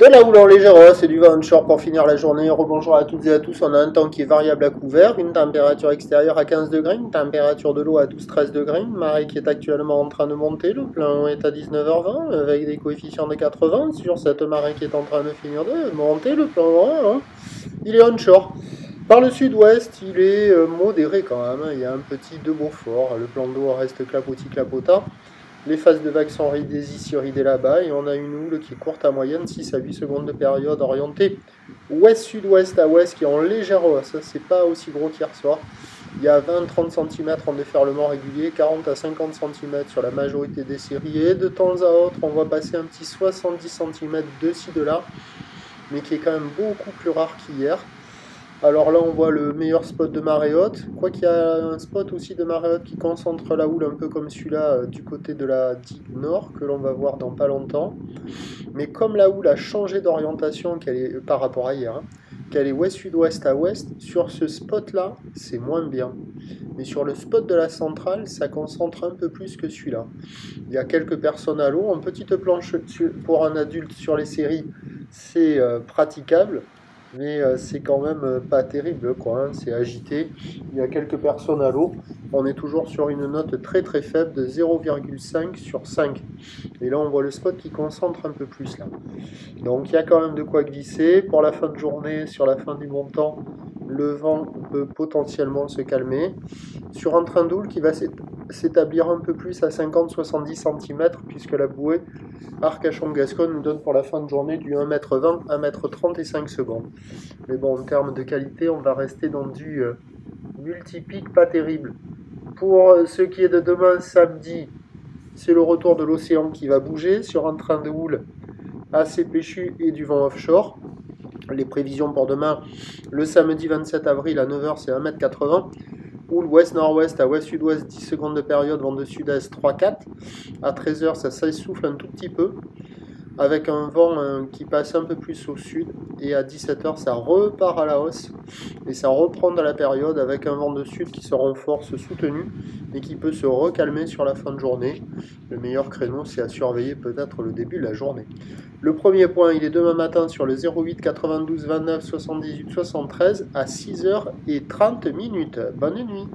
De la houle en légère, c'est du vent onshore pour finir la journée. Rebonjour à toutes et à tous. On a un temps qui est variable à couvert, une température extérieure à 15 degrés, une température de l'eau à 12-13 degrés, une marée qui est actuellement en train de monter. Le plein est à 19h20 avec des coefficients de 80 sur cette marée qui est en train de finir de monter. Le plan il est onshore. Par le sud-ouest, il est modéré quand même. Il y a un petit de Beaufort. Le plan d'eau reste clapotis-clapotas. Les phases de vagues sont ridées ici, ridées là-bas, et on a une houle qui est courte à moyenne, 6 à 8 secondes de période orientée ouest-sud-ouest à ouest, qui est en légère hausse. Ça, c'est pas aussi gros qu'hier soir. Il y a 20-30 cm en déferlement régulier, 40 à 50 cm sur la majorité des séries, et de temps à autre, on va passer un petit 70 cm de ci, de là, mais qui est quand même beaucoup plus rare qu'hier. Alors là, on voit le meilleur spot de marée haute. Quoi qu'il y a un spot aussi de marée haute qui concentre la houle un peu comme celui-là du côté de la digue nord, que l'on va voir dans pas longtemps. Mais comme la houle a changé d'orientation par rapport à hier, qu'elle est ouest-sud-ouest à ouest, sur ce spot-là, c'est moins bien. Mais sur le spot de la centrale, ça concentre un peu plus que celui-là. Il y a quelques personnes à l'eau. En petite planche pour un adulte sur les séries, c'est praticable. Mais c'est quand même pas terrible, quoi, hein. C'est agité. Il y a quelques personnes à l'eau. On est toujours sur une note très très faible de 0,5 sur 5. Et là, on voit le spot qui concentre un peu plus là. Donc il y a quand même de quoi glisser. Pour la fin de journée, sur la fin du montant, le vent peut potentiellement se calmer. Sur un train d'houle qui va s'établir un peu plus à 50-70 cm, puisque la bouée Arcachon-Gascogne nous donne pour la fin de journée du 1m20, 1m35 secondes. Mais bon, en termes de qualité, on va rester dans du multipic pas terrible. Pour ce qui est de demain, samedi, c'est le retour de l'océan qui va bouger sur un train de houle assez péchu et du vent offshore. Les prévisions pour demain, le samedi 27 avril à 9h, c'est 1m80. Houle ouest-nord-ouest à ouest-sud-ouest, 10 secondes de période, vent de sud-est 3-4. À 13h, ça s'essouffle un tout petit peu, avec un vent qui passe un peu plus au sud. Et à 17h, ça repart à la hausse. Et ça reprend dans la période avec un vent de sud qui se renforce soutenu et qui peut se recalmer sur la fin de journée. Le meilleur créneau, c'est à surveiller peut-être le début de la journée. Le premier point, il est demain matin sur le 08 92 29 78 73 à 6h30. Bonne nuit.